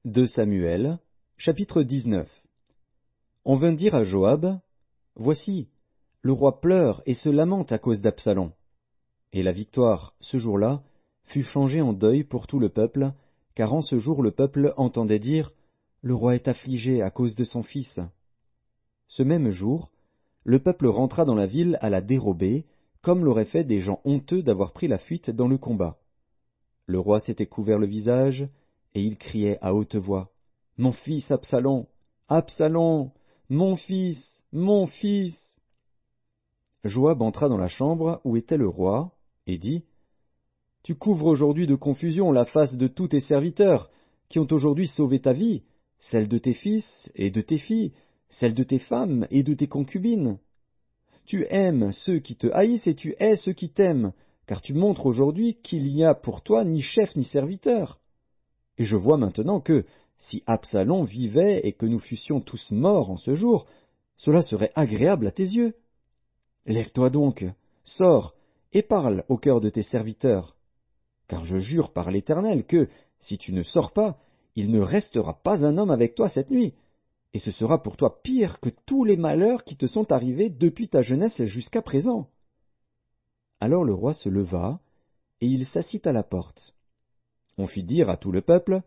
2 Samuel, chapitre 19. On vint dire à Joab, Voici, le roi pleure et se lamente à cause d'Absalom. Et la victoire, ce jour-là, fut changée en deuil pour tout le peuple, car en ce jour le peuple entendait dire, Le roi est affligé à cause de son fils. Ce même jour, le peuple rentra dans la ville à la dérobée, comme l'auraient fait des gens honteux d'avoir pris la fuite dans le combat. Le roi s'était couvert le visage, et il criait à haute voix, Mon fils Absalom, Absalom, mon fils, mon fils. Joab entra dans la chambre où était le roi, et dit, Tu couvres aujourd'hui de confusion la face de tous tes serviteurs, qui ont aujourd'hui sauvé ta vie, celle de tes fils et de tes filles, celle de tes femmes et de tes concubines. Tu aimes ceux qui te haïssent et tu hais ceux qui t'aiment, car tu montres aujourd'hui qu'il n'y a pour toi ni chef ni serviteur. Et je vois maintenant que, si Absalom vivait et que nous fussions tous morts en ce jour, cela serait agréable à tes yeux. Lève-toi donc, sors, et parle au cœur de tes serviteurs. Car je jure par l'Éternel que, si tu ne sors pas, il ne restera pas un homme avec toi cette nuit, et ce sera pour toi pire que tous les malheurs qui te sont arrivés depuis ta jeunesse jusqu'à présent. Alors le roi se leva, et il s'assit à la porte. On fit dire à tout le peuple,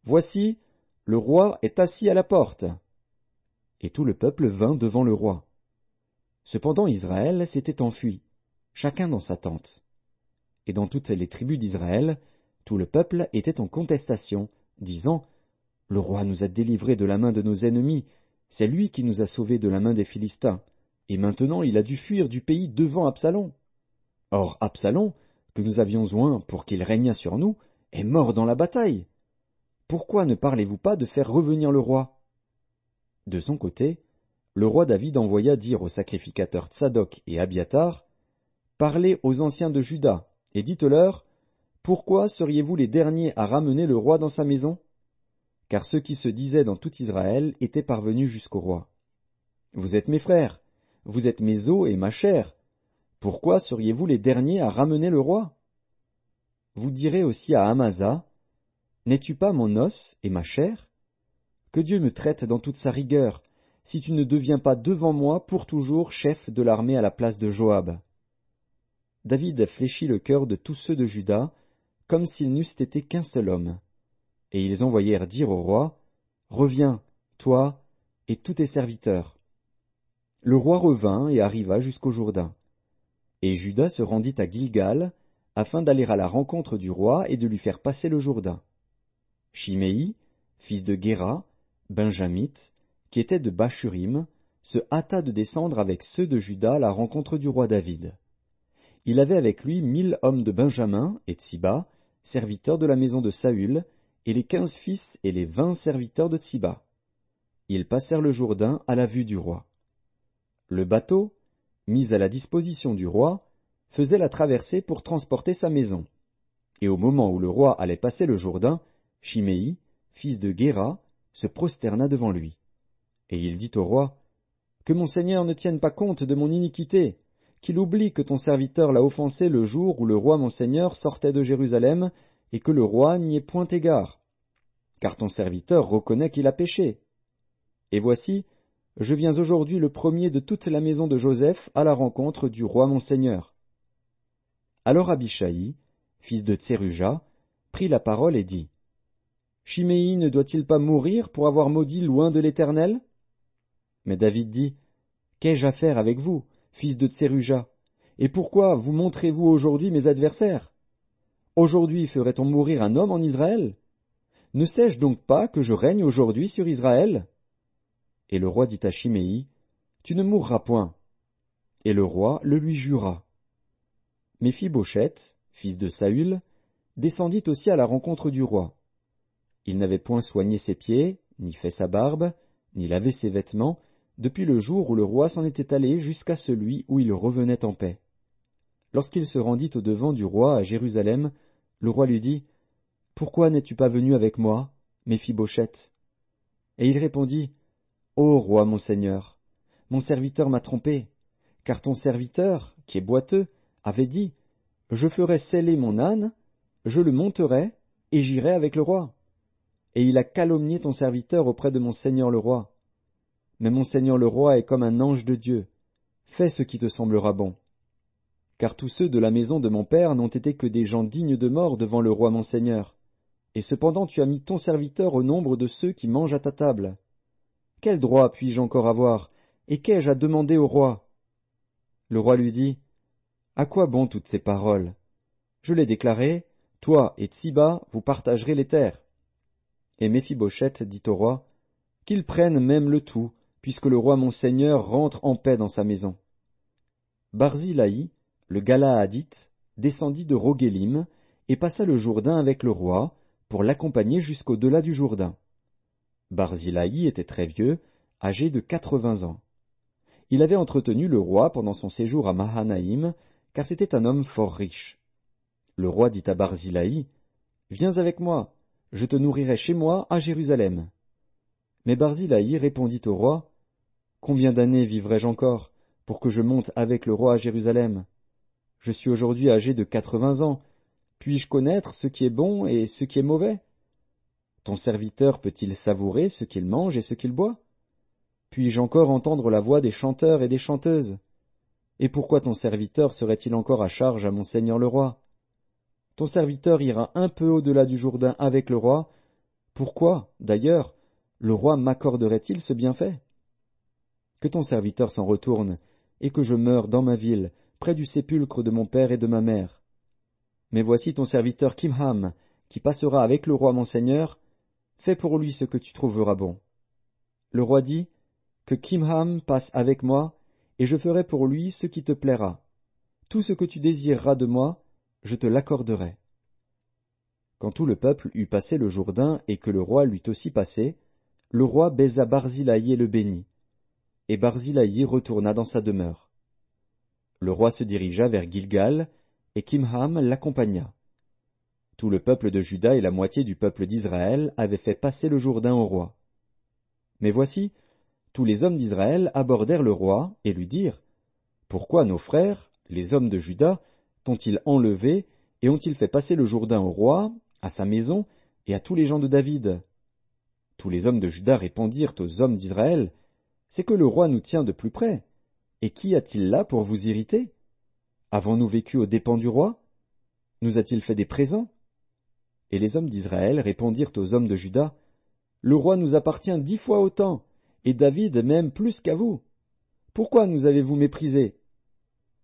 Voici, le roi est assis à la porte. Et tout le peuple vint devant le roi. Cependant Israël s'était enfui, chacun dans sa tente. Et dans toutes les tribus d'Israël, tout le peuple était en contestation, disant, Le roi nous a délivrés de la main de nos ennemis, c'est lui qui nous a sauvés de la main des Philistins, et maintenant il a dû fuir du pays devant Absalom. Or Absalom, que nous avions oint pour qu'il régnât sur nous, est mort dans la bataille. Pourquoi ne parlez-vous pas de faire revenir le roi? De son côté, le roi David envoya dire aux sacrificateurs Tsadok et Abiatar, Parlez aux anciens de Juda, et dites-leur, Pourquoi seriez-vous les derniers à ramener le roi dans sa maison? Car ceux qui se disaient dans tout Israël étaient parvenus jusqu'au roi. Vous êtes mes frères, vous êtes mes os et ma chair. Pourquoi seriez-vous les derniers à ramener le roi? Vous direz aussi à Amasa, N'es-tu pas mon os et ma chair? Que Dieu me traite dans toute sa rigueur, si tu ne deviens pas devant moi pour toujours chef de l'armée à la place de Joab. David fléchit le cœur de tous ceux de Juda, comme s'ils n'eussent été qu'un seul homme. Et ils envoyèrent dire au roi, Reviens, toi et tous tes serviteurs. Le roi revint et arriva jusqu'au Jourdain. Et Juda se rendit à Gilgal, afin d'aller à la rencontre du roi et de lui faire passer le Jourdain. Shimei, fils de Guéra, benjamite, qui était de Bachurim, se hâta de descendre avec ceux de Juda à la rencontre du roi David. Il avait avec lui 1000 hommes de Benjamin et Tsiba, serviteurs de la maison de Saül, et les 15 fils et les 20 serviteurs de Tsiba. Ils passèrent le Jourdain à la vue du roi. Le bateau, mis à la disposition du roi, faisait la traversée pour transporter sa maison. Et au moment où le roi allait passer le Jourdain, Shimei, fils de Guéra, se prosterna devant lui. Et il dit au roi, Que mon seigneur ne tienne pas compte de mon iniquité, qu'il oublie que ton serviteur l'a offensé le jour où le roi mon seigneur sortait de Jérusalem, et que le roi n'y ait point égard. Car ton serviteur reconnaît qu'il a péché. Et voici, je viens aujourd'hui le premier de toute la maison de Joseph à la rencontre du roi mon seigneur. Alors Abishai, fils de Tseruja, prit la parole et dit, Shimei ne doit-il pas mourir pour avoir maudit loin de l'Éternel? Mais David dit, Qu'ai-je à faire avec vous, fils de Tseruja? Et pourquoi vous montrez-vous aujourd'hui mes adversaires? Aujourd'hui ferait-on mourir un homme en Israël? Ne sais-je donc pas que je règne aujourd'hui sur Israël? Et le roi dit à Shimei, Tu ne mourras point. Et le roi le lui jura. Méphibosheth, fils de Saül, descendit aussi à la rencontre du roi. Il n'avait point soigné ses pieds, ni fait sa barbe, ni lavé ses vêtements, depuis le jour où le roi s'en était allé jusqu'à celui où il revenait en paix. Lorsqu'il se rendit au-devant du roi à Jérusalem, le roi lui dit, Pourquoi n'es-tu pas venu avec moi, Méphibosheth? Et il répondit, Ô roi mon seigneur, mon serviteur m'a trompé, car ton serviteur, qui est boiteux, avait dit, Je ferai seller mon âne, je le monterai, et j'irai avec le roi. et il a calomnié ton serviteur auprès de mon seigneur le roi. Mais mon seigneur le roi est comme un ange de Dieu. Fais ce qui te semblera bon. Car tous ceux de la maison de mon père n'ont été que des gens dignes de mort devant le roi mon seigneur. Et cependant tu as mis ton serviteur au nombre de ceux qui mangent à ta table. Quel droit puis-je encore avoir, et qu'ai-je à demander au roi? Le roi lui dit, à quoi bon toutes ces paroles? Je l'ai déclaré, toi et Tsiba, vous partagerez les terres. Et Méphibosheth dit au roi, qu'il prenne même le tout, puisque le roi mon seigneur rentre en paix dans sa maison. Barzillai, le Galaadite, descendit de Roguélim, et passa le Jourdain avec le roi, pour l'accompagner jusqu'au-delà du Jourdain. Barzillai était très vieux, âgé de 80 ans. Il avait entretenu le roi pendant son séjour à Mahanaïm, car c'était un homme fort riche. Le roi dit à Barzillai, « Viens avec moi, je te nourrirai chez moi à Jérusalem. » Mais Barzillai répondit au roi, « Combien d'années vivrai-je encore, pour que je monte avec le roi à Jérusalem? Je suis aujourd'hui âgé de 80 ans, puis-je connaître ce qui est bon et ce qui est mauvais? Ton serviteur peut-il savourer ce qu'il mange et ce qu'il boit? Puis-je encore entendre la voix des chanteurs et des chanteuses? Et pourquoi ton serviteur serait-il encore à charge à mon seigneur le roi? Ton serviteur ira un peu au-delà du Jourdain avec le roi. Pourquoi, d'ailleurs, le roi m'accorderait-il ce bienfait? Que ton serviteur s'en retourne, et que je meure dans ma ville, près du sépulcre de mon père et de ma mère. Mais voici ton serviteur Kimham, qui passera avec le roi mon seigneur, fais pour lui ce que tu trouveras bon. Le roi dit, que Kimham passe avec moi, et je ferai pour lui ce qui te plaira. Tout ce que tu désireras de moi, je te l'accorderai. Quand tout le peuple eut passé le Jourdain et que le roi l'eut aussi passé, le roi baisa Barzillai et le bénit. Et Barzillai retourna dans sa demeure. Le roi se dirigea vers Gilgal, et Kimham l'accompagna. Tout le peuple de Juda et la moitié du peuple d'Israël avaient fait passer le Jourdain au roi. Mais voici, tous les hommes d'Israël abordèrent le roi et lui dirent, « Pourquoi nos frères, les hommes de Juda, t'ont-ils enlevé et ont-ils fait passer le Jourdain au roi, à sa maison et à tous les gens de David? » Tous les hommes de Juda répondirent aux hommes d'Israël, « C'est que le roi nous tient de plus près. Et qu'y a-t-il là pour vous irriter? Avons-nous vécu aux dépens du roi? Nous a-t-il fait des présents? » Et les hommes d'Israël répondirent aux hommes de Juda, « Le roi nous appartient 10 fois autant, et David même plus qu'à vous. Pourquoi nous avez-vous méprisés?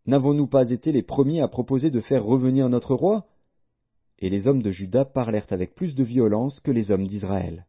N'avons-nous pas été les premiers à proposer de faire revenir notre roi? » Et les hommes de Juda parlèrent avec plus de violence que les hommes d'Israël.